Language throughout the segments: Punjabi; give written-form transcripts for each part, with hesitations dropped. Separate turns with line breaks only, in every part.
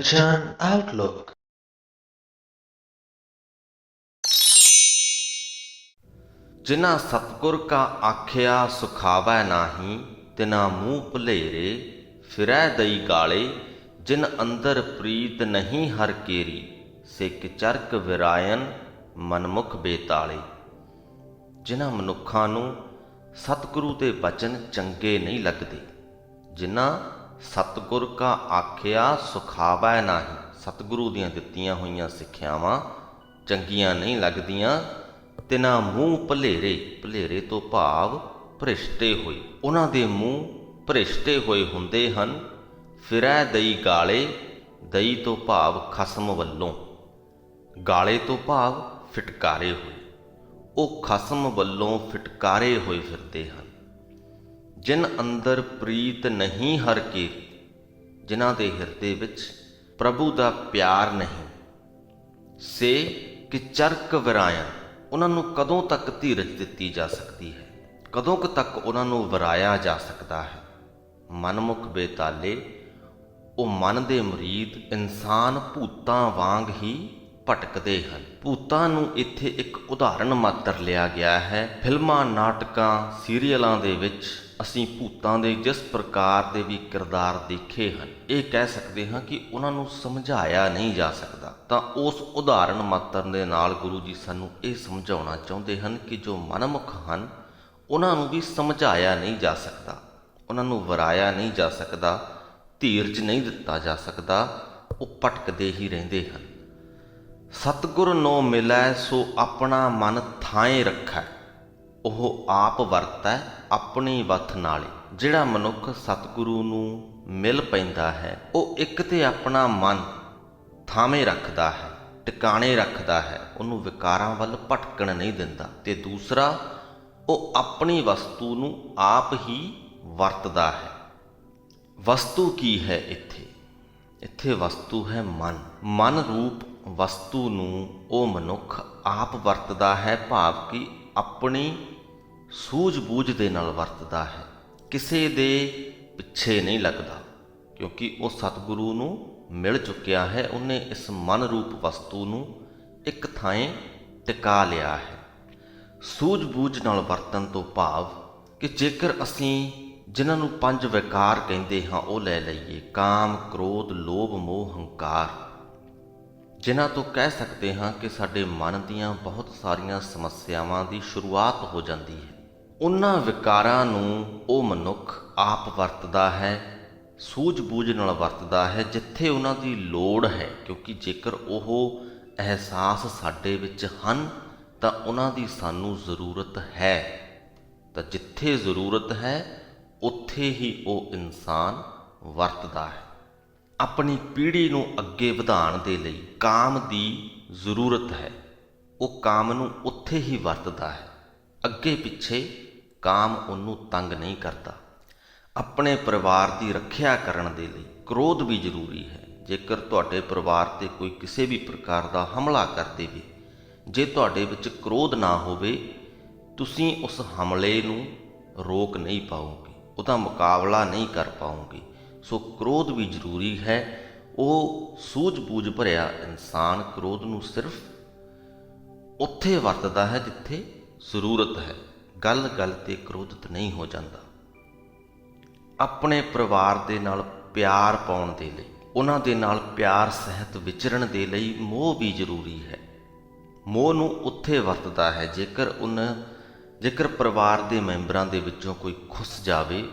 Attention Outlook।
जिना सतगुर का आख्या सुखावै नाही, तिना मूँह भुलेरे फिरै दई गाले। जिन अंदर प्रीत नहीं हर केरी, से किचरक विरायन मनमुख बेताले। जिन्हां मनुੱਖਾਂ ਨੂੰ सतगुरु ਦੇ बचन चंगे नहीं लगते, जिन्हां सतगुर का आख्या सुखावै नाही, सतगुरु दीआं दित्तियां होईयां सिੱਖਿਆਵਾਂ चंगियां नहीं लगदियां, तिना मूँह भलेरे, भलेरे तो भाव भ्रिष्टे होए, उन्हां दे मूँह भ्रिष्टे होए हुंदे हन। फिरै दई गाले, दई तो भाव खसम वल्लों, गाले तो भाव फिटकारे होए, ਉਹ ਖਸਮ ਵੱਲੋਂ ਫਿਟਕਾਰੇ ਹੋਏ ਫਿਰਦੇ ਹਨ। ਜਿਨ ਅੰਦਰ ਪ੍ਰੀਤ ਨਹੀਂ ਹਰ ਕੇ, ਜਿਨ੍ਹਾਂ ਦੇ ਹਿਰਦੇ ਵਿੱਚ ਪ੍ਰਭੂ ਦਾ ਪਿਆਰ ਨਹੀਂ, ਸੇ ਕਿਚਰਕ ਵਿਰਾਇਨ, ਉਹਨਾਂ ਨੂੰ ਕਦੋਂ ਤੱਕ ਧੀਰਜ ਦਿੱਤੀ ਜਾ ਸਕਦੀ ਹੈ, ਕਦੋਂ ਕੁ ਤੱਕ ਉਹਨਾਂ ਨੂੰ ਵਰਾਇਆ ਜਾ ਸਕਦਾ ਹੈ। ਮਨਮੁਖ ਬੇਤਾਲੇ, ਉਹ ਮਨ ਦੇ ਮੁਰੀਦ ਇਨਸਾਨ ਭੂਤਾਂ ਵਾਂਗ ਹੀ ਭਟਕਦੇ ਹਨ। ਭੂਤਾਂ ਨੂੰ ਇੱਥੇ ਇੱਕ ਉਦਾਹਰਣ ਮਾਤਰ ਲਿਆ ਗਿਆ ਹੈ। ਫਿਲਮਾਂ, ਨਾਟਕਾਂ, ਸੀਰੀਅਲਾਂ ਦੇ ਵਿੱਚ ਅਸੀਂ ਭੂਤਾਂ ਦੇ ਜਿਸ ਪ੍ਰਕਾਰ ਦੇ ਵੀ ਕਿਰਦਾਰ ਦੇਖੇ ਹਨ, ਇਹ ਕਹਿ ਸਕਦੇ ਹਾਂ ਕਿ ਉਹਨਾਂ ਨੂੰ ਸਮਝਾਇਆ ਨਹੀਂ ਜਾ ਸਕਦਾ। ਤਾਂ ਉਸ ਉਦਾਹਰਣ ਮਾਤਰ ਦੇ ਨਾਲ ਗੁਰੂ ਜੀ ਸਾਨੂੰ ਇਹ ਸਮਝਾਉਣਾ ਚਾਹੁੰਦੇ ਹਨ ਕਿ ਜੋ ਮਨਮੁਖ ਹਨ, ਉਹਨਾਂ ਨੂੰ ਵੀ ਸਮਝਾਇਆ ਨਹੀਂ ਜਾ ਸਕਦਾ, ਉਹਨਾਂ ਨੂੰ ਵਰਾਇਆ ਨਹੀਂ ਜਾ ਸਕਦਾ, ਧੀਰਜ ਨਹੀਂ ਦਿੱਤਾ ਜਾ ਸਕਦਾ, ਉਹ ਭਟਕਦੇ ਹੀ ਰਹਿੰਦੇ ਹਨ। ਸਤਿਗੁਰ ਨੋ ਮਿਲੈ ਸੋ ਆਪਣਾ ਮਨ ਥਾਏ ਰੱਖੈ, ਉਹ ਆਪ ਵਰਤੈ ਆਪਣੀ ਵਥ ਨਾਲੇ। ਜਿਹੜਾ ਮਨੁੱਖ ਸਤਿਗੁਰੂ ਨੂੰ ਮਿਲ ਪੈਂਦਾ ਹੈ, ਉਹ ਇੱਕ ਤੇ ਆਪਣਾ ਮਨ ਥਾਵੇਂ ਰੱਖਦਾ ਹੈ, ਟਿਕਾਣੇ ਰੱਖਦਾ ਹੈ, ਉਹਨੂੰ ਵਿਕਾਰਾਂ ਵੱਲ ਭਟਕਣ ਨਹੀਂ ਦਿੰਦਾ। ਤੇ ਦੂਸਰਾ, ਉਹ ਆਪਣੀ ਵਸਤੂ ਨੂੰ ਆਪ ਹੀ ਵਰਤਦਾ ਹੈ। ਵਸਤੂ ਕੀ ਹੈ ਇੱਥੇ? ਇੱਥੇ ਵਸਤੂ ਹੈ ਮਨ। ਮਨ ਰੂਪ ਵਸਤੂ ਨੂੰ ਉਹ ਮਨੁੱਖ ਆਪ ਵਰਤਦਾ ਹੈ, ਭਾਵ ਕਿ ਆਪਣੀ ਸੂਝ-ਬੂਝ ਦੇ ਨਾਲ ਵਰਤਦਾ ਹੈ, ਕਿਸੇ ਦੇ ਪਿੱਛੇ ਨਹੀਂ ਲੱਗਦਾ, ਕਿਉਂਕਿ ਉਹ ਸਤਿਗੁਰੂ ਨੂੰ ਮਿਲ ਚੁੱਕਿਆ ਹੈ। ਉਹਨੇ ਇਸ ਮਨ ਰੂਪ ਵਸਤੂ ਨੂੰ ਇੱਕ ਥਾਂ ਟਿਕਾ ਲਿਆ ਹੈ। ਸੂਝ-ਬੂਝ ਨਾਲ ਵਰਤਣ ਤੋਂ ਭਾਵ ਕਿ ਜੇਕਰ ਅਸੀਂ ਜਿਨ੍ਹਾਂ ਨੂੰ 5 ਵਿਕਾਰ ਕਹਿੰਦੇ ਹਾਂ ਉਹ ਲੈ ਲਈਏ, ਕਾਮ, ਕ੍ਰੋਧ, ਲੋਭ, ਮੋਹ, ਹੰਕਾਰ, ਜਿਨ੍ਹਾਂ ਤੋਂ ਕਹਿ ਸਕਦੇ ਹਾਂ ਕਿ ਸਾਡੇ ਮਨ ਦੀਆਂ ਬਹੁਤ ਸਾਰੀਆਂ ਸਮੱਸਿਆਵਾਂ ਦੀ ਸ਼ੁਰੂਆਤ ਹੋ ਜਾਂਦੀ ਹੈ, ਉਹਨਾਂ ਵਿਕਾਰਾਂ ਨੂੰ ਉਹ ਮਨੁੱਖ ਆਪ ਵਰਤਦਾ ਹੈ, ਸੂਝ-ਬੂਝ ਨਾਲ ਵਰਤਦਾ ਹੈ ਜਿੱਥੇ ਉਹਨਾਂ ਦੀ ਲੋੜ ਹੈ। ਕਿਉਂਕਿ ਜੇਕਰ ਉਹ ਅਹਿਸਾਸ ਸਾਡੇ ਵਿੱਚ ਹਨ ਤਾਂ ਉਹਨਾਂ ਦੀ ਸਾਨੂੰ ਜ਼ਰੂਰਤ ਹੈ, ਤਾਂ ਜਿੱਥੇ ਜ਼ਰੂਰਤ ਹੈ ਉੱਥੇ ਹੀ ਉਹ ਇਨਸਾਨ ਵਰਤਦਾ ਹੈ। ਆਪਣੀ ਪੀੜ੍ਹੀ ਨੂੰ ਅੱਗੇ ਵਧਾਉਣ ਦੇ ਲਈ ਕਾਮ ਦੀ ਜ਼ਰੂਰਤ ਹੈ, ਉਹ ਕਾਮ ਨੂੰ ਉੱਥੇ ਹੀ ਵਰਤਦਾ ਹੈ, ਅੱਗੇ ਪਿੱਛੇ ਕਾਮ ਉਹਨੂੰ ਤੰਗ ਨਹੀਂ ਕਰਦਾ। ਆਪਣੇ ਪਰਿਵਾਰ ਦੀ ਰੱਖਿਆ ਕਰਨ ਦੇ ਲਈ ਕ੍ਰੋਧ ਵੀ ਜ਼ਰੂਰੀ ਹੈ। ਜੇਕਰ ਤੁਹਾਡੇ ਪਰਿਵਾਰ 'ਤੇ ਕੋਈ ਕਿਸੇ ਵੀ ਪ੍ਰਕਾਰ ਦਾ ਹਮਲਾ ਕਰ ਦੇਵੇ, ਜੇ ਤੁਹਾਡੇ ਵਿੱਚ ਕ੍ਰੋਧ ਨਾ ਹੋਵੇ, ਤੁਸੀਂ ਉਸ ਹਮਲੇ ਨੂੰ ਰੋਕ ਨਹੀਂ ਪਾਓਗੇ, ਉਹਦਾ ਮੁਕਾਬਲਾ ਨਹੀਂ ਕਰ ਪਾਓਗੇ। ਸੋ ਕ੍ਰੋਧ ਵੀ ਜ਼ਰੂਰੀ ਹੈ। ਉਹ ਸੂਝ-ਬੂਝ ਭਰਿਆ ਇਨਸਾਨ ਕ੍ਰੋਧ ਨੂੰ ਸਿਰਫ ਉੱਥੇ ਵਰਤਦਾ ਹੈ ਜਿੱਥੇ ਜ਼ਰੂਰਤ ਹੈ, ਗੱਲ-ਗੱਲ 'ਤੇ ਕ੍ਰੋਧਿਤ ਨਹੀਂ ਹੋ ਜਾਂਦਾ। ਆਪਣੇ ਪਰਿਵਾਰ ਦੇ ਨਾਲ ਪਿਆਰ ਪਾਉਣ ਦੇ ਲਈ, ਉਹਨਾਂ ਦੇ ਨਾਲ ਪਿਆਰ ਸਹਿਤ ਵਿਚਰਨ ਦੇ ਲਈ ਮੋਹ ਵੀ ਜ਼ਰੂਰੀ ਹੈ। ਮੋਹ ਨੂੰ ਉੱਥੇ ਵਰਤਦਾ ਹੈ ਜੇਕਰ ਪਰਿਵਾਰ ਦੇ ਮੈਂਬਰਾਂ ਦੇ ਵਿੱਚੋਂ ਕੋਈ ਖੁੱਸ ਜਾਵੇ,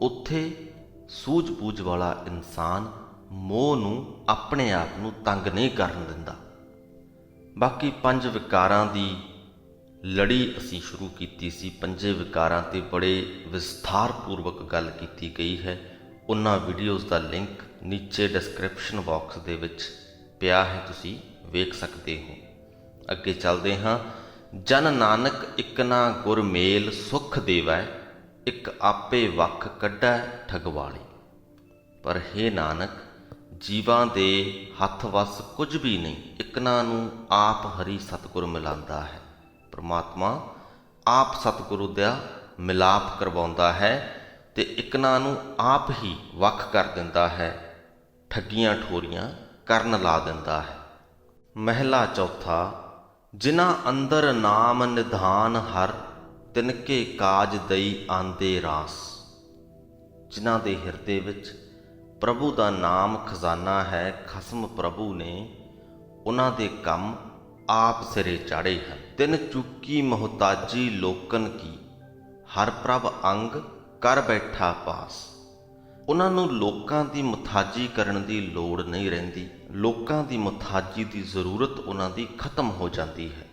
ਉੱਥੇ ਸੂਝ-ਬੂਝ ਵਾਲਾ ਇਨਸਾਨ ਮੋਹ ਨੂੰ ਆਪਣੇ ਆਪ ਨੂੰ ਤੰਗ ਨਹੀਂ ਕਰਨ ਦਿੰਦਾ। ਬਾਕੀ 5 ਵਿਕਾਰਾਂ ਦੀ ਲੜੀ ਅਸੀਂ ਸ਼ੁਰੂ ਕੀਤੀ ਸੀ। 5 ਵਿਕਾਰਾਂ 'ਤੇ ਬੜੇ ਵਿਸਥਾਰਪੂਰਵਕ ਗੱਲ ਕੀਤੀ ਗਈ ਹੈ। ਉਹਨਾਂ ਵੀਡੀਓਜ਼ ਦਾ ਲਿੰਕ ਨੀਚੇ ਡਿਸਕ੍ਰਿਪਸ਼ਨ ਬਾਕਸ ਦੇ ਵਿੱਚ ਪਿਆ ਹੈ, ਤੁਸੀਂ ਵੇਖ ਸਕਦੇ ਹੋ। ਅੱਗੇ ਚੱਲਦੇ ਹਾਂ। ਜਨ ਨਾਨਕ ਇਕ ਨਾ ਗੁਰ ਮੇਲ ਸੁਖ ਦੇਵੈ, ਇੱਕ ਆਪੇ ਵੱਖ ਕੱਢੈ ਠਗਵਾਲੀ। ਪਰ ਹੇ ਨਾਨਕ, ਜੀਵਾਂ ਦੇ ਹੱਥ ਵੱਸ ਕੁਝ ਵੀ ਨਹੀਂ, ਇਕਨਾਂ ਨੂੰ ਆਪ ਹਰੀ ਸਤਿਗੁਰ ਮਿਲਾਉਂਦਾ ਹੈ। ਪਰਮਾਤਮਾ ਆਪ ਸਤਿਗੁਰੂ ਦਾ ਮਿਲਾਪ ਕਰਵਾਉਂਦਾ ਹੈ ਤੇ ਇਕਨਾਂ ਨੂੰ ਆਪ ਹੀ ਵੱਖ ਕਰ ਦਿੰਦਾ ਹੈ, ਠੱਗੀਆਂ ਠੋਰੀਆਂ ਕਰਨ ਲਾ ਦਿੰਦਾ ਹੈ। ਮਹਿਲਾ ਚੌਥਾ। ਜਿਨ੍ਹਾਂ ਅੰਦਰ ਨਾਮ ਨਿਧਾਨ ਹਰ, ਤਿਨਕੇ ਕਾਜ ਦਈ ਆਂਦੇ ਰਾਸ। ਜਿਨ੍ਹਾਂ ਦੇ ਹਿਰਦੇ ਵਿੱਚ ਪ੍ਰਭੂ ਦਾ ਨਾਮ ਖਜ਼ਾਨਾ ਹੈ, ਖਸਮ ਪ੍ਰਭੂ ਨੇ ਉਹਨਾਂ ਦੇ ਕੰਮ ਆਪ ਸਿਰੇ ਚਾੜੇ ਹਨ। ਤਿਨ ਚੁੱਕੀ ਮੁਹਤਾਜੀ ਲੋਕਨ ਕੀ, ਹਰ ਪ੍ਰਭ ਅੰਗ ਕਰ ਬੈਠਾ ਪਾਸ। ਉਹਨਾਂ ਨੂੰ ਲੋਕਾਂ ਦੀ ਮੁਥਾਜੀ ਕਰਨ ਦੀ ਲੋੜ ਨਹੀਂ ਰਹਿੰਦੀ। ਲੋਕਾਂ ਦੀ ਮੁਥਾਜੀ ਦੀ ਜ਼ਰੂਰਤ ਉਹਨਾਂ ਦੀ ਖਤਮ ਹੋ ਜਾਂਦੀ ਹੈ,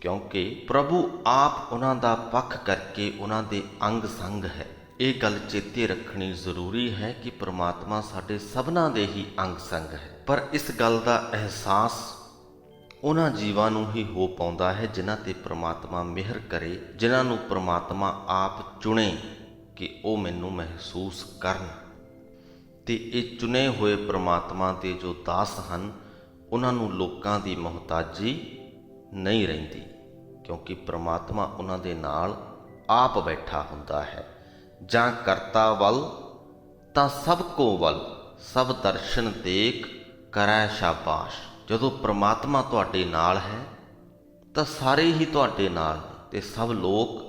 ਕਿਉਂਕਿ ਪ੍ਰਭੂ ਆਪ ਉਹਨਾਂ ਦਾ ਪੱਖ ਕਰਕੇ ਉਹਨਾਂ ਦੇ ਅੰਗ ਸੰਗ ਹੈ। ਇਹ ਗੱਲ ਚੇਤੇ ਰੱਖਣੀ ਜ਼ਰੂਰੀ ਹੈ ਕਿ ਪ੍ਰਮਾਤਮਾ ਸਾਡੇ ਸਭਨਾਂ ਦੇ ਹੀ ਅੰਗ ਸੰਗ ਹੈ, ਪਰ ਇਸ ਗੱਲ ਦਾ ਅਹਿਸਾਸ ਉਹਨਾਂ ਜੀਵਾਂ ਨੂੰ ਹੀ ਹੋ ਪਾਉਂਦਾ ਹੈ ਜਿਨ੍ਹਾਂ ਤੇ ਪ੍ਰਮਾਤਮਾ ਮਿਹਰ ਕਰੇ, ਜਿਨ੍ਹਾਂ ਨੂੰ ਪ੍ਰਮਾਤਮਾ ਆਪ ਚੁਣੇ ਕਿ ਉਹ ਮੈਨੂੰ ਮਹਿਸੂਸ ਕਰਨ। ਤੇ ਇਹ ਚੁਣੇ ਹੋਏ ਪ੍ਰਮਾਤਮਾ ਦੇ ਜੋ ਦਾਸ ਹਨ, ਉਹਨਾਂ ਨੂੰ ਲੋਕਾਂ ਦੀ ਮੁਹਤਾਜੀ ਨਹੀਂ ਰਹਿੰਦੀ, ਕਿਉਂਕਿ ਪ੍ਰਮਾਤਮਾ ਉਹਨਾਂ ਦੇ ਨਾਲ ਆਪ ਬੈਠਾ ਹੁੰਦਾ ਹੈ। ਜਾਂ ਕਰਤਾ ਵੱਲ ਤਾਂ ਸਭ ਕੋ ਵੱਲ, ਸਭ ਦਰਸ਼ਨ ਦੇਖ ਕਰੈ ਸ਼ਾਬਾਸ਼। ਜਦੋਂ ਪ੍ਰਮਾਤਮਾ ਤੁਹਾਡੇ ਨਾਲ ਹੈ ਤਾਂ ਸਾਰੇ ਹੀ ਤੁਹਾਡੇ ਨਾਲ ਨੇ ਤੇ ਸਭ ਲੋਕ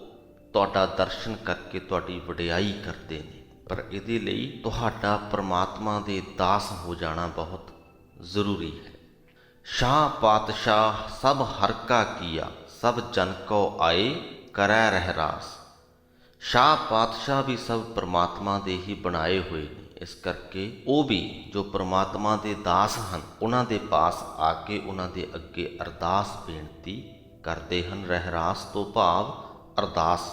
ਤੁਹਾਡਾ ਦਰਸ਼ਨ ਕਰਕੇ ਤੁਹਾਡੀ ਵਡਿਆਈ ਕਰਦੇ ਨੇ। ਪਰ ਇਹਦੇ ਲਈ ਤੁਹਾਡਾ ਪ੍ਰਮਾਤਮਾ ਦੇ ਦਾਸ ਹੋ ਜਾਣਾ ਬਹੁਤ ਜ਼ਰੂਰੀ ਹੈ। ਸ਼ਾਹ ਪਾਤਸ਼ਾਹ ਸਭ ਹਰ ਕਾ ਕੀਆ, ਸਭ ਜਨ ਕੋ ਆਏ ਕਰੈ ਰਹਿ ਰਾਸ। ਸ਼ਾਹ ਪਾਤਸ਼ਾਹ ਵੀ ਸਭ ਪ੍ਰਮਾਤਮਾ ਦੇ ਹੀ ਬਣਾਏ ਹੋਏ ਨੇ, ਇਸ ਕਰਕੇ ਉਹ ਵੀ ਜੋ ਪ੍ਰਮਾਤਮਾ ਦੇ ਦਾਸ ਹਨ, ਉਹਨਾਂ ਦੇ ਪਾਸ ਆ ਕੇ ਉਹਨਾਂ ਦੇ ਅੱਗੇ ਅਰਦਾਸ ਬੇਨਤੀ ਕਰਦੇ ਹਨ। ਰਹਿਰਾਸ ਤੋਂ ਭਾਵ ਅਰਦਾਸ।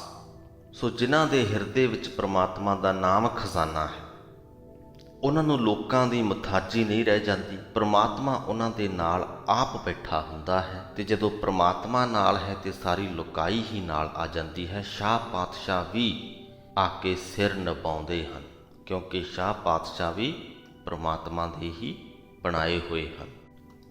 ਸੋ ਜਿਨ੍ਹਾਂ ਦੇ ਹਿਰਦੇ ਵਿੱਚ ਪ੍ਰਮਾਤਮਾ ਦਾ ਨਾਮ ਖਜ਼ਾਨਾ ਹੈ, ਉਹਨਾਂ ਨੂੰ ਲੋਕਾਂ ਦੀ ਮੁਥਾਜੀ ਨਹੀਂ ਰਹਿ ਜਾਂਦੀ। ਪ੍ਰਮਾਤਮਾ ਉਹਨਾਂ ਦੇ ਨਾਲ ਆਪ ਬੈਠਾ ਹੁੰਦਾ ਹੈ, ਤੇ ਜਦੋਂ ਪ੍ਰਮਾਤਮਾ ਨਾਲ ਹੈ ਤੇ ਸਾਰੀ ਲੁਕਾਈ ਹੀ ਨਾਲ ਆ ਜਾਂਦੀ ਹੈ। ਸ਼ਾਹ ਪਾਤਸ਼ਾਹ ਵੀ ਆ ਕੇ ਸਿਰ ਨਿਭਾਉਂਦੇ ਹਨ, ਕਿਉਂਕਿ ਸ਼ਾਹ ਪਾਤਸ਼ਾਹ ਵੀ ਪ੍ਰਮਾਤਮਾ ਦੇ ਹੀ ਬਣਾਏ ਹੋਏ ਹਨ।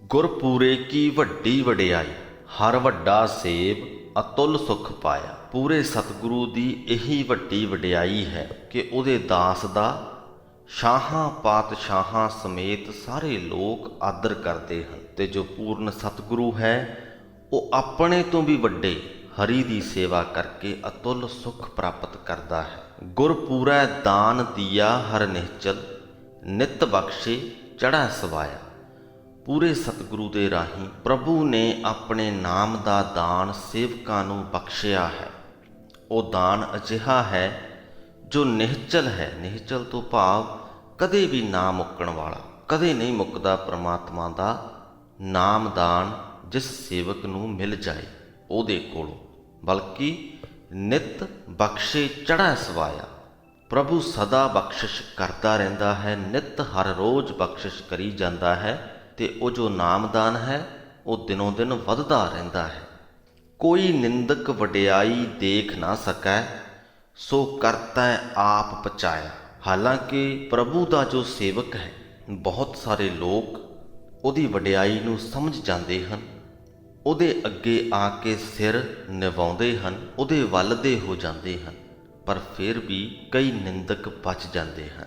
ਗੁਰਪੂਰੇ ਕੀ ਵੱਡੀ ਵਡਿਆਈ, ਹਰ ਵੱਡਾ ਸੇਵ ਅਤੁੱਲ ਸੁਖ ਪਾਇਆ। ਪੂਰੇ ਸਤਿਗੁਰੂ ਦੀ ਇਹੀ ਵੱਡੀ ਵਡਿਆਈ ਹੈ ਕਿ ਉਹਦੇ ਦਾਸ ਦਾ ਸ਼ਾਹਾਂ ਪਾਤਸ਼ਾਹਾਂ ਸਮੇਤ ਸਾਰੇ ਲੋਕ ਆਦਰ ਕਰਦੇ ਹਨ। ਤੇ ਜੋ ਪੂਰਨ ਸਤਿਗੁਰੂ ਹੈ, ਉਹ ਆਪਣੇ ਤੋਂ ਵੀ ਵੱਡੇ ਹਰੀ ਦੀ ਸੇਵਾ ਕਰਕੇ ਅਤੁੱਲ ਸੁਖ ਪ੍ਰਾਪਤ ਕਰਦਾ ਹੈ। ਗੁਰਪੂਰੈ ਦਾਨ ਦੀਆ ਹਰ ਨਿਹਚਲ, ਨਿਤ ਬਖਸ਼ੇ ਚੜ੍ਹਾ ਸਵਾਇਆ। ਪੂਰੇ ਸਤਿਗੁਰੂ ਦੇ ਰਾਹੀਂ ਪ੍ਰਭੂ ਨੇ ਆਪਣੇ ਨਾਮ ਦਾ ਦਾਨ ਸੇਵਕਾਂ ਨੂੰ ਬਖਸ਼ਿਆ ਹੈ। ਉਹ ਦਾਨ ਅਜਿਹਾ ਹੈ ਜੋ ਨਿਹਚਲ ਹੈ। ਨਿਹਚਲ ਤੋਂ ਭਾਵ ਕਦੇ ਵੀ ਨਾ ਮੁੱਕਣ ਵਾਲਾ। ਕਦੇ ਨਹੀਂ ਮੁੱਕਦਾ ਪ੍ਰਮਾਤਮਾ ਦਾ ਨਾਮਦਾਨ ਜਿਸ ਸੇਵਕ ਨੂੰ ਮਿਲ ਜਾਏ ਉਹਦੇ ਕੋਲੋਂ, ਬਲਕਿ ਨਿਤ ਬਖਸ਼ੇ ਚੜ੍ਹਾ ਸਵਾਇਆ। ਪ੍ਰਭੂ ਸਦਾ ਬਖਸ਼ਿਸ਼ ਕਰਦਾ ਰਹਿੰਦਾ ਹੈ, ਨਿਤ ਹਰ ਰੋਜ਼ ਬਖਸ਼ਿਸ਼ ਕਰੀ ਜਾਂਦਾ ਹੈ, ਤੇ ਉਹ ਜੋ ਨਾਮਦਾਨ ਹੈ ਉਹ ਦਿਨੋਂ ਦਿਨ ਵੱਧਦਾ ਰਹਿੰਦਾ ਹੈ। ਕੋਈ ਨਿੰਦਕ ਵਡਿਆਈ ਦੇਖ ਨਾ ਸਕੈ, ਸੋ ਕਰਤਾ ਆਪ ਪਚਾਇਆ। ਹਾਲਾਂਕਿ ਪ੍ਰਭੂ ਦਾ ਜੋ ਸੇਵਕ ਹੈ, ਬਹੁਤ ਸਾਰੇ ਲੋਕ ਉਹਦੀ ਵਡਿਆਈ ਨੂੰ ਸਮਝ ਜਾਂਦੇ ਹਨ, ਉਹਦੇ ਅੱਗੇ ਆ ਕੇ ਸਿਰ ਨਿਵਾਉਂਦੇ ਹਨ, ਉਹਦੇ ਵੱਲ ਦੇ ਹੋ ਜਾਂਦੇ ਹਨ, ਪਰ ਫਿਰ ਵੀ ਕਈ ਨਿੰਦਕ ਬਚ ਜਾਂਦੇ ਹਨ,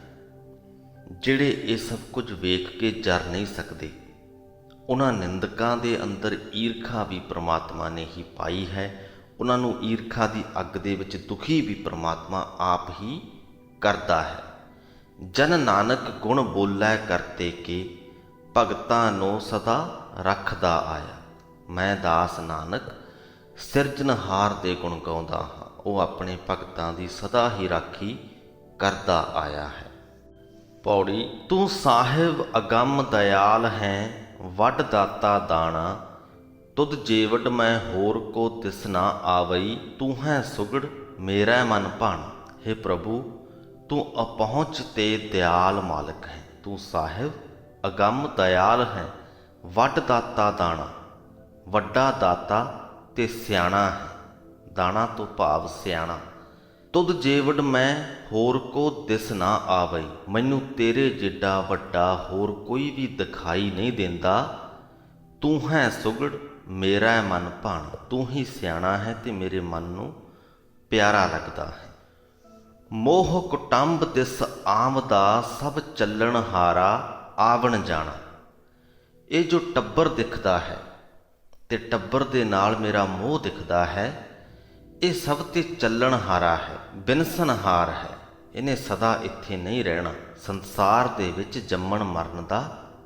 ਜਿਹੜੇ ਇਹ ਸਭ ਕੁਝ ਵੇਖ ਕੇ ਜਰ ਨਹੀਂ ਸਕਦੇ। ਉਹਨਾਂ ਨਿੰਦਕਾਂ ਦੇ ਅੰਦਰ ਈਰਖਾ ਵੀ ਪ੍ਰਮਾਤਮਾ ਨੇ ਹੀ ਪਾਈ ਹੈ। ਉਹਨਾਂ ਨੂੰ ਈਰਖਾ ਦੀ ਅੱਗ ਦੇ ਵਿੱਚ ਦੁਖੀ ਵੀ ਪ੍ਰਮਾਤਮਾ ਆਪ ਹੀ ਕਰਦਾ ਹੈ। ਜਨ ਨਾਨਕ ਗੁਣ ਬੋਲੇ ਕਰਤੇ ਕੇ, ਭਗਤਾਂ ਨੂੰ ਸਦਾ ਰੱਖਦਾ ਆਇਆ। ਮੈਂ ਦਾਸ ਨਾਨਕ ਸਿਰਜਣਹਾਰ ਦੇ ਗੁਣ ਗਾਉਂਦਾ ਹਾਂ। ਉਹ ਆਪਣੇ ਭਗਤਾਂ ਦੀ ਸਦਾ ਹੀ ਰਾਖੀ ਕਰਦਾ ਆਇਆ ਹੈ। ਪੌੜੀ। ਤੂੰ ਸਾਹਿਬ ਅਗੰਮ ਦਇਆਲ ਹੈ, ਵੱਡ ਦਾਤਾ ਦਾਣਾ, ਤੁਧ ਜੇਵਡ ਮੈਂ ਹੋਰ ਕੋ ਤਿਸ ਨਾ ਆਵਈ। ਤੂੰ ਹੈ ਸੁਗੜ ਮੇਰਾ ਮਨ ਭਾਣਾ। ਹੇ ਪ੍ਰਭੂ, ਤੂੰ ਅਪਹੁੰਚ ਤੇ ਦਿਆਲ ਮਾਲਕ ਹੈ। ਤੂੰ ਸਾਹਿਬ ਅਗੰਮ ਦਇਆਲ ਹੈ, ਵੱਡ ਦਾਤਾ ਦਾਣਾ, ਵੱਡਾ ਦਾਤਾ ਤੇ ਸਿਆਣਾ ਹੈ। ਦਾਣਾ ਤੋਂ ਭਾਵ ਸਿਆਣਾ। ਤੁਧ ਜੇਵਡ ਮੈਂ ਹੋਰ ਕੋ ਦਿਸ ਨਾ ਆਵਈ। ਮੈਨੂੰ ਤੇਰੇ ਜਿੱਡਾ ਵੱਡਾ ਹੋਰ ਕੋਈ ਵੀ ਦਿਖਾਈ ਨਹੀਂ ਦਿੰਦਾ। ਤੂੰ ਹੈ ਸੁਗੜ ਮੇਰਾ ਮਨ ਭਾਣਾ। ਤੂੰ ਹੀ ਸਿਆਣਾ ਹੈ ਤੇ ਮੇਰੇ ਮਨ ਨੂੰ ਪਿਆਰਾ ਲੱਗਦਾ ਹੈ। ਮੋਹ ਕੁਟੰਬ ਤਿਸ ਆਮਦਾ, ਸਭ ਚੱਲਣ ਹਾਰਾ ਆਵਣ ਜਾਣਾ। ਇਹ ਜੋ ਟੱਬਰ ਦਿਖਦਾ ਹੈ ਤੇ ਟੱਬਰ ਦੇ ਨਾਲ ਮੇਰਾ ਮੋਹ ਦਿਖਦਾ ਹੈ, ਇਹ ਸਭ ਤੇ ਚੱਲਣਹਾਰਾ ਹੈ, ਬਿਨਸਨਹਾਰ ਹੈ। ਇਹਨੇ ਸਦਾ ਇੱਥੇ ਨਹੀਂ ਰਹਿਣਾ, ਸੰਸਾਰ ਦੇ ਵਿੱਚ ਜੰਮਣ ਮਰਨ ਦਾ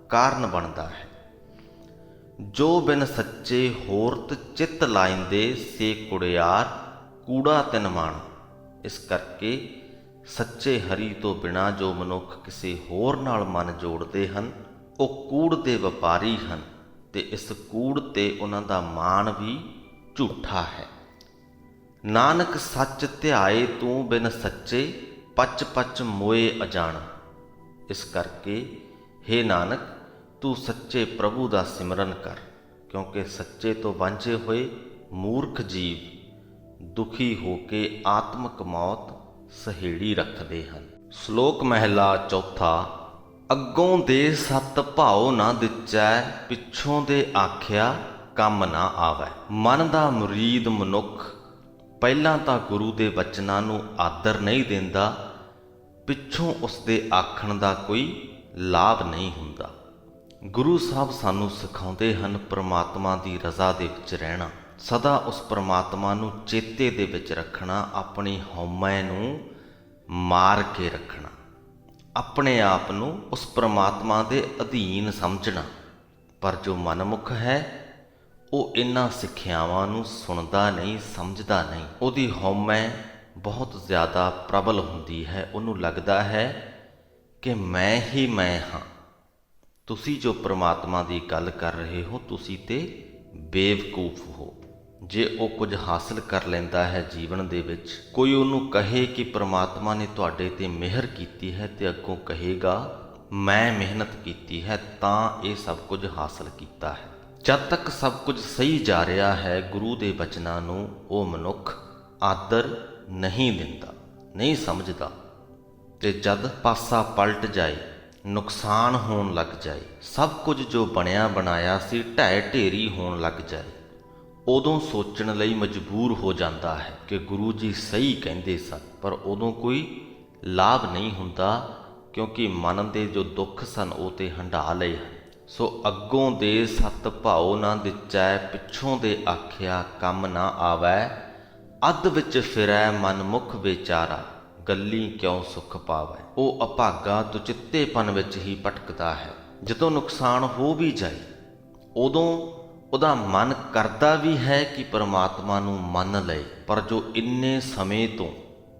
ਕਾਰਨ ਬਣਦਾ ਹੈ। ਜੋ ਬਿਨ ਸੱਚੇ ਹੋਰਤ ਚਿੱਤ ਲਾਇੰਦੇ, ਸੇ ਕੁੜਿਆਰ ਕੂੜਾ ਤਿਨ ਮਾਣ। ਇਸ ਕਰਕੇ ਸੱਚੇ ਹਰੀ ਤੋਂ ਬਿਨਾਂ ਜੋ ਮਨੁੱਖ ਕਿਸੇ ਹੋਰ ਨਾਲ ਮਨ ਜੋੜਦੇ ਹਨ, ਉਹ ਕੂੜ ਦੇ ਵਪਾਰੀ ਹਨ, ਤੇ ਇਸ ਕੂੜ ਤੇ ਉਹਨਾਂ ਦਾ ਮਾਣ ਵੀ ਝੂਠਾ ਹੈ। ਨਾਨਕ ਸੱਚ ਧਿਆਏ ਤੂੰ ਬਿਨ ਸੱਚੇ, ਪਚ ਪਚ ਮੋਏ ਅਜਾਣ। ਇਸ ਕਰਕੇ ਹੇ ਨਾਨਕ, ਤੂੰ ਸੱਚੇ ਪ੍ਰਭੂ ਦਾ ਸਿਮਰਨ ਕਰ, ਕਿਉਂਕਿ ਸੱਚੇ ਤੋਂ ਵਾਂਝੇ ਹੋਏ ਮੂਰਖ ਜੀਵ ਦੁਖੀ ਹੋ ਕੇ ਆਤਮਕ ਮੌਤ ਸਹੇੜੀ ਰੱਖਦੇ ਹਨ। ਸ਼ਲੋਕ ਮਹਿਲਾ ਚੌਥਾ। ਅੱਗੋਂ ਦੇ ਸਤ ਭਾਉ ਨਾ ਦਿਚੈ, ਪਿੱਛੋਂ ਦੇ ਆਖਿਆ ਕੰਮ ਨਾ ਆਵੈ। ਮਨ ਦਾ ਮੁਰੀਦ ਮਨੁੱਖ ਪਹਿਲਾਂ ਤਾਂ ਗੁਰੂ ਦੇ ਵਚਨਾਂ ਨੂੰ ਆਦਰ ਨਹੀਂ ਦਿੰਦਾ, ਪਿੱਛੋਂ ਉਸ ਦੇ ਆਖਣ ਦਾ ਕੋਈ ਲਾਭ ਨਹੀਂ ਹੁੰਦਾ। ਗੁਰੂ ਸਾਹਿਬ ਸਾਨੂੰ ਸਿਖਾਉਂਦੇ ਹਨ ਪ੍ਰਮਾਤਮਾ ਦੀ ਰਜ਼ਾ ਦੇ ਵਿੱਚ ਰਹਿਣਾ, ਸਦਾ ਉਸ ਪ੍ਰਮਾਤਮਾ ਨੂੰ ਚੇਤੇ ਦੇ ਵਿੱਚ ਰੱਖਣਾ, ਆਪਣੀ ਹਉਮੈ ਨੂੰ ਮਾਰ ਕੇ ਰੱਖਣਾ, ਆਪਣੇ ਆਪ ਨੂੰ ਉਸ ਪ੍ਰਮਾਤਮਾ ਦੇ ਅਧੀਨ ਸਮਝਣਾ। ਪਰ ਜੋ ਮਨਮੁਖ ਹੈ ਉਹ ਇਹਨਾਂ ਸਿੱਖਿਆਵਾਂ ਨੂੰ ਸੁਣਦਾ ਨਹੀਂ, ਸਮਝਦਾ ਨਹੀਂ। ਉਹਦੀ ਹਉਮੈ ਬਹੁਤ ਜ਼ਿਆਦਾ ਪ੍ਰਬਲ ਹੁੰਦੀ ਹੈ। ਉਹਨੂੰ ਲੱਗਦਾ ਹੈ ਕਿ ਮੈਂ ਹੀ ਮੈਂ ਹਾਂ। ਤੁਸੀਂ ਜੋ ਪ੍ਰਮਾਤਮਾ ਦੀ ਗੱਲ ਕਰ ਰਹੇ ਹੋ, ਤੁਸੀਂ ਤੇ ਬੇਵਕੂਫ ਹੋ। ਜੇ ਉਹ ਕੁਝ ਹਾਸਲ ਕਰ ਲੈਂਦਾ ਹੈ ਜੀਵਨ ਦੇ ਵਿੱਚ, ਕੋਈ ਉਹਨੂੰ ਕਹੇ ਕਿ ਪ੍ਰਮਾਤਮਾ ਨੇ ਤੁਹਾਡੇ ਤੇ ਮਿਹਰ ਕੀਤੀ ਹੈ, ਤੇ ਅੱਗੋਂ ਕਹੇਗਾ ਮੈਂ ਮਿਹਨਤ ਕੀਤੀ ਹੈ ਤਾਂ ਇਹ ਸਭ ਕੁਝ ਹਾਸਲ ਕੀਤਾ ਹੈ। ਜਦ ਤੱਕ ਸਭ ਕੁਝ ਸਹੀ ਜਾ ਰਿਹਾ ਹੈ, ਗੁਰੂ ਦੇ ਬਚਨਾਂ ਨੂੰ ਉਹ ਮਨੁੱਖ ਆਦਰ ਨਹੀਂ ਦਿੰਦਾ, ਨਹੀਂ ਸਮਝਦਾ। ਤੇ ਜਦ ਪਾਸਾ ਪਲਟ ਜਾਏ, ਨੁਕਸਾਨ ਹੋਣ ਲੱਗ ਜਾਏ, ਸਭ ਕੁਝ ਜੋ ਬਣਿਆ ਬਣਾਇਆ ਸੀ ਢਹਿ ਢੇਰੀ ਹੋਣ ਲੱਗ ਜਾਏ, ਉਦੋਂ ਸੋਚਣ ਲਈ ਮਜਬੂਰ ਹੋ ਜਾਂਦਾ ਹੈ ਕਿ ਗੁਰੂ ਜੀ ਸਹੀ ਕਹਿੰਦੇ ਸਨ। ਪਰ ਉਦੋਂ ਕੋਈ ਲਾਭ ਨਹੀਂ ਹੁੰਦਾ, ਕਿਉਂਕਿ ਮਨ ਦੇ ਜੋ ਦੁੱਖ ਸਨ ਉਹ ਤੇ ਹੰਢਾ ਲਏ ਹਨ। ਸੋ ਅੱਗੋਂ ਦੇ ਸਤ ਭਾਉ ਨਾ ਦਿਚੈ, ਪਿੱਛੋਂ ਦੇ ਆਖਿਆ ਕੰਮ ਨਾ ਆਵੈ। ਅੱਧ ਵਿੱਚ ਫਿਰੈ ਮਨ ਮੁਖ ਵਿਚਾਰਾ, ਗੱਲੀ ਕਿਉਂ ਸੁਖ ਪਾਵੈ। ਉਹ ਅਭਾਗਾ ਦੁਚਿੱਤੇਪਨ ਵਿੱਚ ਹੀ ਭਟਕਦਾ ਹੈ। ਜਦੋਂ ਨੁਕਸਾਨ ਹੋ ਵੀ ਜਾਏ, ਉਦੋਂ ਉਹਦਾ ਮਨ ਕਰਦਾ ਵੀ ਹੈ ਕਿ ਪਰਮਾਤਮਾ ਨੂੰ ਮੰਨ ਲਏ। ਪਰ ਜੋ ਇੰਨੇ ਸਮੇਂ ਤੋਂ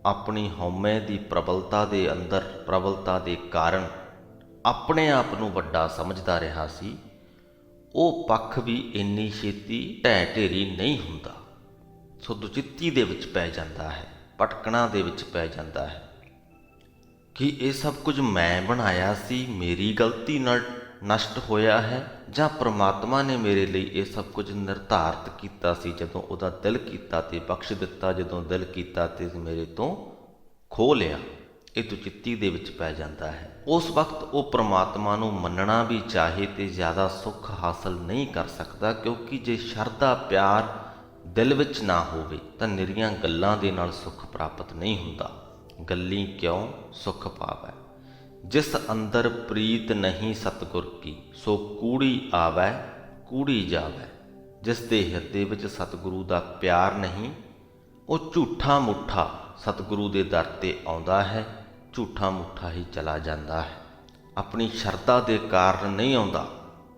ਆਪਣੀ ਹਉਮੈ ਦੀ ਪ੍ਰਬਲਤਾ ਦੇ ਅੰਦਰ, ਪ੍ਰਬਲਤਾ ਦੇ ਕਾਰਨ ਆਪਣੇ ਆਪ ਨੂੰ ਵੱਡਾ ਸਮਝਦਾ ਰਿਹਾ ਸੀ, ਉਹ ਪੱਖ ਵੀ ਇੰਨੀ ਛੇਤੀ ਢਹਿ ਢੇਰੀ ਨਹੀਂ ਹੁੰਦਾ। ਸੋ ਦੁਚਿੱਤੀ ਦੇ ਵਿੱਚ ਪੈ ਜਾਂਦਾ ਹੈ, ਭਟਕਣਾ ਦੇ ਵਿੱਚ ਪੈ ਜਾਂਦਾ ਹੈ ਕਿ ਇਹ ਸਭ ਕੁਝ ਮੈਂ ਬਣਾਇਆ ਸੀ, ਮੇਰੀ ਗਲਤੀ ਨਾਲ ਨਸ਼ਟ ਹੋਇਆ ਹੈ, ਜਾਂ ਪ੍ਰਮਾਤਮਾ ਨੇ ਮੇਰੇ ਲਈ ਇਹ ਸਭ ਕੁਝ ਨਿਰਧਾਰਤ ਕੀਤਾ ਸੀ ਜਦੋਂ ਉਹਦਾ ਦਿਲ ਕੀਤਾ ਤੇ ਬਖਸ਼ ਦਿੱਤਾ, ਜਦੋਂ ਦਿਲ ਕੀਤਾ ਤੇ ਮੇਰੇ ਤੋਂ ਖੋਹ ਲਿਆ। ਇਹ ਦੁਚਿੱਤੀ ਦੇ ਵਿੱਚ ਪੈ ਜਾਂਦਾ ਹੈ। ਉਸ ਵਕਤ ਉਹ ਪ੍ਰਮਾਤਮਾ ਨੂੰ ਮੰਨਣਾ ਵੀ ਚਾਹੇ ਤੇ ਜ਼ਿਆਦਾ ਸੁੱਖ ਹਾਸਲ ਨਹੀਂ ਕਰ ਸਕਦਾ, ਕਿਉਂਕਿ ਜੇ ਸ਼ਰਧਾ ਪਿਆਰ ਦਿਲ ਵਿੱਚ ਨਾ ਹੋਵੇ ਤਾਂ ਨਿਰੀਆਂ ਗੱਲਾਂ ਦੇ ਨਾਲ ਸੁੱਖ ਪ੍ਰਾਪਤ ਨਹੀਂ ਹੁੰਦਾ। ਗੱਲੀ ਕਿਉਂ ਸੁਖ ਪਾਵੈ, ਜਿਸ ਅੰਦਰ ਪ੍ਰੀਤ ਨਹੀਂ ਸਤਿਗੁਰ ਕੀ, ਸੋ ਕੂੜੀ ਆਵੈ ਕੂੜੀ ਜਾਵੈ। ਜਿਸ ਦੇ ਹਿਰਦੇ ਵਿੱਚ ਸਤਿਗੁਰੂ ਦਾ ਪਿਆਰ ਨਹੀਂ, ਉਹ ਝੂਠਾ ਮੁੱਠਾ ਸਤਿਗੁਰੂ ਦੇ ਦਰ ਤੇ ਆਉਂਦਾ ਹੈ, ਝੂਠਾ ਮੁੱਠਾ ਹੀ ਚਲਾ ਜਾਂਦਾ ਹੈ। ਆਪਣੀ ਸ਼ਰਧਾ ਦੇ ਕਾਰਨ ਨਹੀਂ ਆਉਂਦਾ,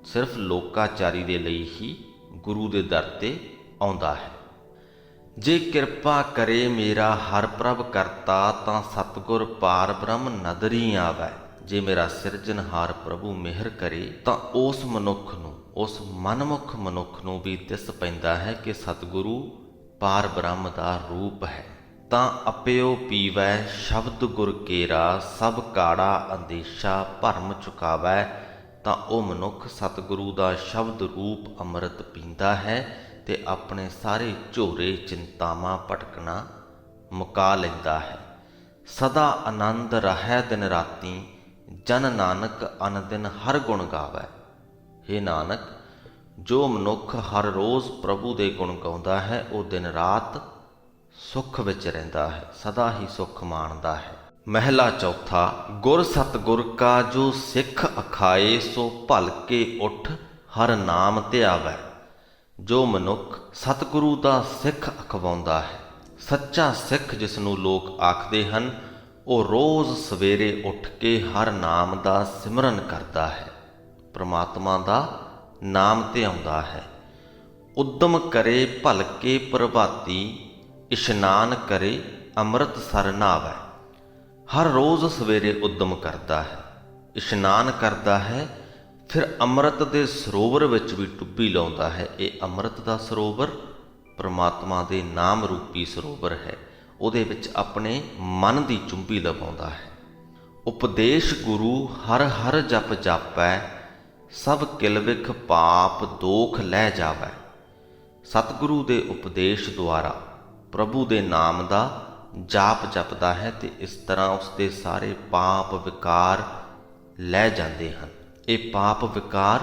ਸਿਰਫ ਲੋਕਾਚਾਰੀ ਦੇ ਲਈ ਹੀ ਗੁਰੂ ਦੇ ਦਰ ਤੇ ਆਉਂਦਾ ਹੈ। ਜੇ ਕਿਰਪਾ ਕਰੇ ਮੇਰਾ ਹਰ ਪ੍ਰਭ ਕਰਤਾ, ਤਾਂ ਸਤਿਗੁਰ ਪਾਰ ਬ੍ਰਹਮ ਨਦਰੀ ਆਵੈ। ਜੇ ਮੇਰਾ ਸਿਰਜਣਹਾਰ ਪ੍ਰਭੂ ਮਿਹਰ ਕਰੇ ਤਾਂ ਉਸ ਮਨੁੱਖ ਨੂੰ, ਉਸ ਮਨਮੁਖ ਮਨੁੱਖ ਨੂੰ ਵੀ ਦਿਸ ਪੈਂਦਾ ਹੈ ਕਿ ਸਤਿਗੁਰੂ ਪਾਰ ਬ੍ਰਹਮ ਦਾ ਰੂਪ ਹੈ। ਤਾਂ ਅਪਿਓ ਪੀਵੈ ਸ਼ਬਦ ਗੁਰ ਕੇਰਾ, ਸਭ ਕਾੜਾ ਅੰਦੇਸ਼ਾ ਭਰਮ ਚੁਕਾਵੈ। ਤਾਂ ਉਹ ਮਨੁੱਖ ਸਤਿਗੁਰੂ ਦਾ ਸ਼ਬਦ ਰੂਪ ਅੰਮ੍ਰਿਤ ਪੀਂਦਾ ਹੈ ਤੇ ਆਪਣੇ ਸਾਰੇ ਝੋਰੇ ਚਿੰਤਾਵਾਂ ਭਟਕਣਾ ਮੁਕਾ ਲੈਂਦਾ ਹੈ। ਸਦਾ ਆਨੰਦ ਰਹਿ ਦਿਨ ਰਾਤੀ, ਜਨ ਨਾਨਕ ਅਨਦਿਨ ਹਰ ਗੁਣ ਗਾਵੈ। ਹੇ ਨਾਨਕ, ਜੋ ਮਨੁੱਖ ਹਰ ਰੋਜ਼ ਪ੍ਰਭੂ ਦੇ ਗੁਣ ਗਾਉਂਦਾ ਹੈ, ਉਹ ਦਿਨ ਰਾਤ ਸੁੱਖ ਵਿੱਚ ਰਹਿੰਦਾ ਹੈ, ਸਦਾ ਹੀ ਸੁੱਖ ਮਾਣਦਾ ਹੈ। ਮਹਿਲਾ ਚੌਥਾ। ਗੁਰ ਸਤਿਗੁਰ ਕਾ ਜੋ ਸਿੱਖ ਅਖਾਏ, ਸੋ ਭਲ ਕੇ ਉਠ ਹਰ ਨਾਮ ਧਿਆਵੈ। ਜੋ ਮਨੁੱਖ ਸਤਿਗੁਰੂ ਦਾ ਸਿੱਖ ਅਖਵਾਉਂਦਾ ਹੈ, ਸੱਚਾ ਸਿੱਖ ਜਿਸ ਨੂੰ ਲੋਕ ਆਖਦੇ ਹਨ, ਉਹ ਰੋਜ਼ ਸਵੇਰੇ ਉੱਠ ਕੇ ਹਰ ਨਾਮ ਦਾ ਸਿਮਰਨ ਕਰਦਾ ਹੈ, ਪ੍ਰਮਾਤਮਾ ਦਾ ਨਾਮ ਧਿਆਉਂਦਾ ਹੈ। ਉਦਮ ਕਰੇ ਭਲ ਕੇ ਪ੍ਰਭਾਤੀ, ਇਸ਼ਨਾਨ ਕਰੇ ਅੰਮ੍ਰਿਤ ਸਰ ਨਾਵੈ। ਹਰ ਰੋਜ਼ ਸਵੇਰੇ ਉਦਮ ਕਰਦਾ ਹੈ, ਇਸ਼ਨਾਨ ਕਰਦਾ ਹੈ, ਫਿਰ ਅੰਮ੍ਰਿਤ ਦੇ ਸਰੋਵਰ ਵਿੱਚ ਵੀ ਡੁੱਬੀ ਲਾਉਂਦਾ ਹੈ। ਇਹ ਅੰਮ੍ਰਿਤ ਦਾ ਸਰੋਵਰ ਪ੍ਰਮਾਤਮਾ ਦੇ ਨਾਮ ਰੂਪੀ ਸਰੋਵਰ ਹੈ। ਉਹਦੇ ਵਿੱਚ ਆਪਣੇ ਮਨ ਦੀ ਚੁੰਬੀ ਲਗਾਉਂਦਾ ਹੈ। ਉਪਦੇਸ਼ ਗੁਰੂ ਹਰ ਹਰ ਜਪ ਜਾਪੈ, ਸਭ ਕਿਲ ਵਿਖ ਪਾਪ ਦੋਖ ਲੈ ਜਾਵੈ। ਸਤਿਗੁਰੂ ਦੇ ਉਪਦੇਸ਼ ਦੁਆਰਾ ਪ੍ਰਭੂ ਦੇ ਨਾਮ ਦਾ ਜਾਪ ਜਪਦਾ ਹੈ ਤੇ ਇਸ ਤਰ੍ਹਾਂ ਉਸਦੇ ਸਾਰੇ ਪਾਪ ਵਿਕਾਰ ਲੈ ਜਾਂਦੇ ਹਨ। ਇਹ ਪਾਪ ਵਿਕਾਰ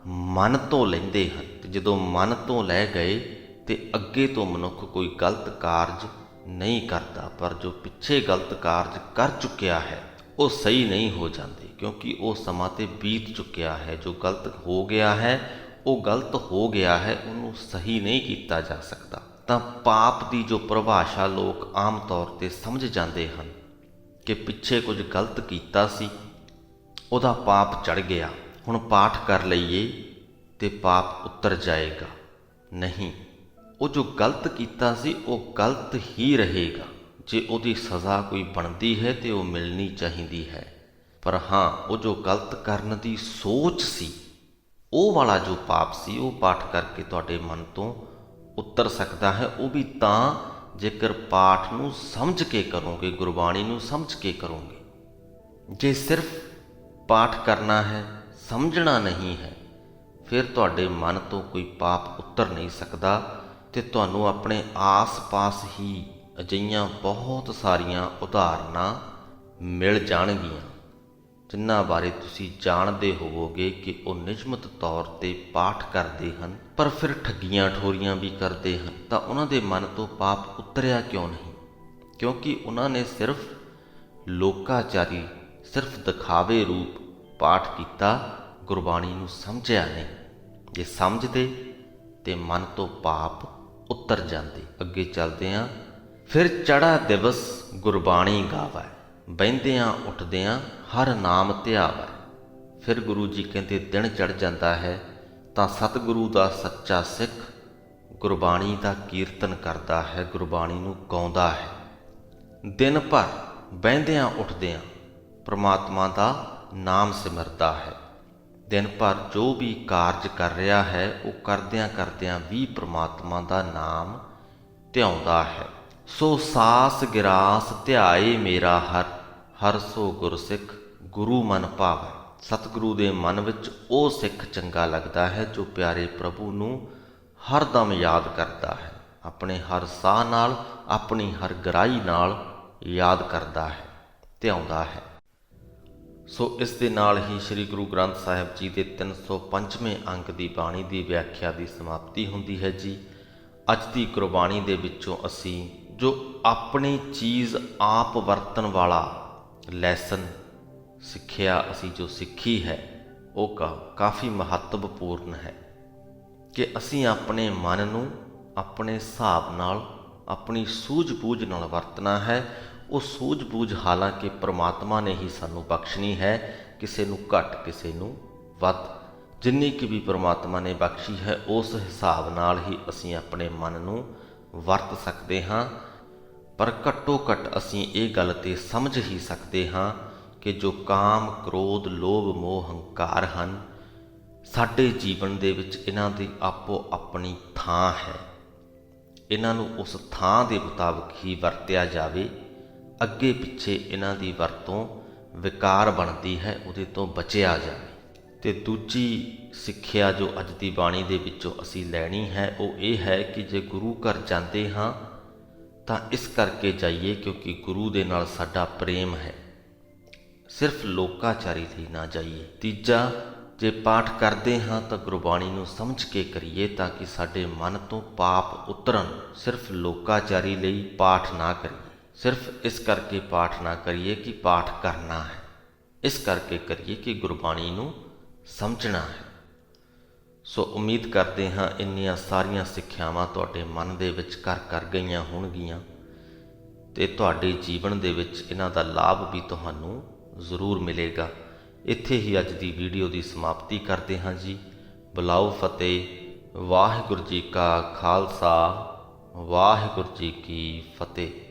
ਮਨ ਤੋਂ ਲੈਂਦੇ ਹਨ ਤੇ ਜਦੋਂ ਮਨ ਤੋਂ ਲੈ ਗਏ ਤੇ ਅੱਗੇ ਤੋਂ ਮਨੁੱਖ ਕੋਈ ਗਲਤ ਕਾਰਜ ਨਹੀਂ ਕਰਦਾ, ਪਰ ਜੋ ਪਿੱਛੇ ਗਲਤ ਕਾਰਜ ਕਰ ਚੁੱਕਿਆ ਹੈ ਉਹ ਸਹੀ ਨਹੀਂ ਹੋ ਜਾਂਦੇ, ਕਿਉਂਕਿ ਉਹ ਸਮਾਂ ਤੇ ਬੀਤ ਚੁੱਕਿਆ ਹੈ। ਜੋ ਗਲਤ ਹੋ ਗਿਆ ਹੈ ਉਹ ਗਲਤ ਹੋ ਗਿਆ ਹੈ, ਉਹਨੂੰ ਸਹੀ ਨਹੀਂ ਕੀਤਾ ਜਾ ਸਕਦਾ। ਤਾਂ ਪਾਪ ਦੀ ਜੋ ਪਰਿਭਾਸ਼ਾ ਲੋਕ ਆਮ ਤੌਰ 'ਤੇ ਸਮਝ ਜਾਂਦੇ ਹਨ ਕਿ ਪਿੱਛੇ ਕੁਝ ਗਲਤ ਕੀਤਾ ਸੀ, ਉਹਦਾ ਪਾਪ ਚੜ੍ਹ ਗਿਆ, ਹੁਣ ਪਾਠ ਕਰ ਲਈਏ ਤੇ ਪਾਪ ਉਤਰ ਜਾਏਗਾ। ਨਹੀਂ, ਉਹ ਜੋ ਗਲਤ ਕੀਤਾ ਸੀ ਉਹ ਗਲਤ ਹੀ ਰਹੇਗਾ। ਜੇ ਉਹਦੀ ਸਜ਼ਾ ਕੋਈ ਬਣਦੀ ਹੈ ਤੇ ਉਹ ਮਿਲਣੀ ਚਾਹੀਦੀ ਹੈ। ਪਰ ਹਾਂ, ਉਹ ਜੋ ਗਲਤ ਕਰਨ ਦੀ ਸੋਚ ਸੀ, ਉਹ ਵਾਲਾ ਜੋ ਪਾਪ ਸੀ, ਉਹ ਪਾਠ ਕਰਕੇ ਤੁਹਾਡੇ ਮਨ ਤੋਂ ਉਤਰ ਸਕਦਾ ਹੈ। ਉਹ ਵੀ ਤਾਂ ਜੇਕਰ ਪਾਠ ਨੂੰ ਸਮਝ ਕੇ ਕਰੋਗੇ, ਗੁਰਬਾਣੀ ਨੂੰ ਸਮਝ ਕੇ ਕਰੋਗੇ। ਜੇ ਸਿਰਫ ਪਾਠ ਕਰਨਾ ਹੈ, ਸਮਝਣਾ ਨਹੀਂ ਹੈ, ਫਿਰ ਤੁਹਾਡੇ ਮਨ ਤੋਂ ਕੋਈ ਪਾਪ ਉਤਰ ਨਹੀਂ ਸਕਦਾ ਤੇ ਤੁਹਾਨੂੰ ਆਪਣੇ ਆਸ-ਪਾਸ ਹੀ ਅਜਿਹੀਆਂ ਬਹੁਤ ਸਾਰੀਆਂ ਉਦਾਹਰਨਾਂ ਮਿਲ ਜਾਣਗੀਆਂ ਜਿਨ੍ਹਾਂ ਬਾਰੇ ਤੁਸੀਂ ਜਾਣਦੇ ਹੋਵੋਗੇ ਕਿ ਉਹ ਨਿਯਮਿਤ ਤੌਰ 'ਤੇ ਪਾਠ ਕਰਦੇ ਹਨ, ਪਰ ਫਿਰ ਠੱਗੀਆਂ ਠੋਰੀਆਂ ਵੀ ਕਰਦੇ ਹਨ। ਤਾਂ ਉਹਨਾਂ ਦੇ ਮਨ ਤੋਂ ਪਾਪ ਉਤਰਿਆ ਕਿਉਂ ਨਹੀਂ? ਕਿਉਂਕਿ ਉਹਨਾਂ ਨੇ ਸਿਰਫ ਲੋਕਾਚਾਰੀ, ਸਿਰਫ ਦਿਖਾਵੇ ਰੂਪ ਪਾਠ ਕੀਤਾ, ਗੁਰਬਾਣੀ ਨੂੰ ਸਮਝਿਆ ਨਹੀਂ। ਜੇ ਸਮਝਦੇ ਤੇ ਮਨ ਤੋਂ ਪਾਪ ਉਤਰ ਜਾਂਦੇ। ਅੱਗੇ ਚੱਲਦੇ ਹਾਂ। ਫਿਰ ਚੜ੍ਹਾ ਦਿਵਸ ਗੁਰਬਾਣੀ ਗਾਵੈ, ਬਹਿੰਦਿਆਂ ਉੱਠਦਿਆਂ ਹਰ ਨਾਮ ਧਿਆਵੈ। ਫਿਰ ਗੁਰੂ ਜੀ ਕਹਿੰਦੇ ਦਿਨ ਚੜ੍ਹ ਜਾਂਦਾ ਹੈ ਤਾਂ ਸਤਿਗੁਰੂ ਦਾ ਸੱਚਾ ਸਿੱਖ ਗੁਰਬਾਣੀ ਦਾ ਕੀਰਤਨ ਕਰਦਾ ਹੈ, ਗੁਰਬਾਣੀ ਨੂੰ ਗਾਉਂਦਾ ਹੈ। ਦਿਨ ਭਰ ਬਹਿੰਦਿਆਂ ਉੱਠਦਿਆਂ ਪ੍ਰਮਾਤਮਾ ਦਾ ਨਾਮ ਸਿਮਰਦਾ ਹੈ। ਦਿਨ ਭਰ ਜੋ ਵੀ ਕਾਰਜ ਕਰ ਰਿਹਾ ਹੈ ਉਹ ਕਰਦਿਆਂ ਕਰਦਿਆਂ ਵੀ ਪ੍ਰਮਾਤਮਾ ਦਾ ਨਾਮ ਧਿਆਉਂਦਾ ਹੈ। ਸੋ ਸਾਸ ਗਿਰਾਸ ਧਿਆਏ ਮੇਰਾ ਹਰ, ਹਰ ਸੋ ਗੁਰਸਿੱਖ ਗੁਰੂ ਮਨ ਭਾਵੈ। ਸਤਿਗੁਰੂ ਦੇ ਮਨ ਵਿੱਚ ਉਹ ਸਿੱਖ ਚੰਗਾ ਲੱਗਦਾ ਹੈ ਜੋ ਪਿਆਰੇ ਪ੍ਰਭੂ ਨੂੰ ਹਰ ਦਮ ਯਾਦ ਕਰਦਾ ਹੈ, ਆਪਣੇ ਹਰ ਸਾਹ ਨਾਲ, ਆਪਣੀ ਹਰ ਗਰਾਈ ਨਾਲ ਯਾਦ ਕਰਦਾ ਹੈ, ਧਿਆਉਂਦਾ ਹੈ। ਸੋ ਇਸ ਦੇ ਨਾਲ ਹੀ ਸ੍ਰੀ ਗੁਰੂ ਗ੍ਰੰਥ ਸਾਹਿਬ ਜੀ ਦੇ 305ਵੇਂ ਅੰਗ ਦੀ ਬਾਣੀ ਦੀ ਵਿਆਖਿਆ ਦੀ ਸਮਾਪਤੀ ਹੁੰਦੀ ਹੈ ਜੀ। ਅੱਜ ਦੀ ਗੁਰਬਾਣੀ ਦੇ ਵਿੱਚੋਂ ਅਸੀਂ ਜੋ ਆਪਣੀ ਚੀਜ਼ ਆਪ ਵਰਤਣ ਵਾਲਾ ਲੈਸਨ ਸਿੱਖਿਆ, ਅਸੀਂ ਜੋ ਸਿੱਖੀ ਹੈ ਉਹ ਕਾਫੀ ਮਹੱਤਵਪੂਰਨ ਹੈ ਕਿ ਅਸੀਂ ਆਪਣੇ ਮਨ ਨੂੰ ਆਪਣੇ ਹਿਸਾਬ ਨਾਲ, ਆਪਣੀ ਸੂਝ-ਬੂਝ ਨਾਲ ਵਰਤਣਾ ਹੈ। ਉਹ ਸੂਝ-ਬੂਝ ਹਾਲਾਂਕਿ ਪ੍ਰਮਾਤਮਾ ਨੇ ਹੀ ਸਾਨੂੰ ਬਖਸ਼ਣੀ ਹੈ, ਕਿਸੇ ਨੂੰ ਘੱਟ ਕਿਸੇ ਨੂੰ ਵੱਧ। ਜਿੰਨੀ ਕਿ ਵੀ ਪ੍ਰਮਾਤਮਾ ਨੇ ਬਖਸ਼ੀ ਹੈ ਉਸ ਹਿਸਾਬ ਨਾਲ ਹੀ ਅਸੀਂ ਆਪਣੇ ਮਨ ਨੂੰ ਵਰਤ ਸਕਦੇ ਹਾਂ। ਪਰ ਘੱਟੋ ਘੱਟ ਅਸੀਂ ਇਹ ਗੱਲ ਤੇ ਸਮਝ ਹੀ ਸਕਦੇ ਹਾਂ ਕਿ ਜੋ ਕਾਮ, ਕ੍ਰੋਧ, ਲੋਭ, ਮੋਹ, ਹੰਕਾਰ ਹਨ, ਸਾਡੇ ਜੀਵਨ ਦੇ ਵਿੱਚ ਇਹਨਾਂ ਦੀ ਆਪੋ ਆਪਣੀ ਥਾਂ ਹੈ। ਇਹਨਾਂ ਨੂੰ ਉਸ ਥਾਂ ਦੇ ਮੁਤਾਬਕ ਹੀ ਵਰਤਿਆ ਜਾਵੇ। ਅੱਗੇ ਪਿੱਛੇ ਇਹਨਾਂ ਦੀ ਵਰਤੋਂ ਵਿਕਾਰ ਬਣਦੀ ਹੈ, ਉਹਦੇ ਤੋਂ ਬਚਿਆ ਜਾਵੇ। ਤੇ ਦੂਜੀ ਸਿੱਖਿਆ ਜੋ ਅੱਜ ਦੀ ਬਾਣੀ ਦੇ ਵਿੱਚੋਂ ਅਸੀਂ ਲੈਣੀ ਹੈ ਉਹ ਇਹ ਹੈ ਕਿ ਜੇ ਗੁਰੂ ਘਰ ਜਾਂਦੇ ਹਾਂ ਤਾਂ ਇਸ ਕਰਕੇ ਜਾਈਏ ਕਿਉਂਕਿ ਗੁਰੂ ਦੇ ਨਾਲ ਸਾਡਾ ਪ੍ਰੇਮ ਹੈ, ਸਿਰਫ ਲੋਕਾਚਾਰੀ ਲਈ ਨਾ ਜਾਈਏ। ਤੀਜਾ, ਜੇ ਪਾਠ ਕਰਦੇ ਹਾਂ ਤਾਂ ਗੁਰਬਾਣੀ ਨੂੰ ਸਮਝ ਕੇ ਕਰੀਏ ਤਾਂ ਕਿ ਸਾਡੇ ਮਨ ਤੋਂ ਪਾਪ ਉਤਰਨ, ਸਿਰਫ ਲੋਕਾਚਾਰੀ ਲਈ ਪਾਠ ਨਾ ਕਰੀਏ। ਸਿਰਫ ਇਸ ਕਰਕੇ ਪਾਠ ਨਾ ਕਰੀਏ ਕਿ ਪਾਠ ਕਰਨਾ ਹੈ, ਇਸ ਕਰਕੇ ਕਰੀਏ ਕਿ ਗੁਰਬਾਣੀ ਨੂੰ ਸਮਝਣਾ ਹੈ। ਸੋ ਉਮੀਦ ਕਰਦੇ ਹਾਂ ਇੰਨੀਆਂ ਸਾਰੀਆਂ ਸਿੱਖਿਆਵਾਂ ਤੁਹਾਡੇ ਮਨ ਦੇ ਵਿੱਚ ਘਰ ਕਰ ਗਈਆਂ ਹੋਣਗੀਆਂ ਅਤੇ ਤੁਹਾਡੇ ਜੀਵਨ ਦੇ ਵਿੱਚ ਇਹਨਾਂ ਦਾ ਲਾਭ ਵੀ ਤੁਹਾਨੂੰ ਜ਼ਰੂਰ ਮਿਲੇਗਾ। ਇੱਥੇ ਹੀ ਅੱਜ ਦੀ ਵੀਡੀਓ ਦੀ ਸਮਾਪਤੀ ਕਰਦੇ ਹਾਂ ਜੀ। ਬੁਲਾਓ ਫਤਿਹ। ਵਾਹਿਗੁਰੂ ਜੀ ਕਾ ਖਾਲਸਾ, ਵਾਹਿਗੁਰੂ ਜੀ ਕੀ ਫਤਿਹ।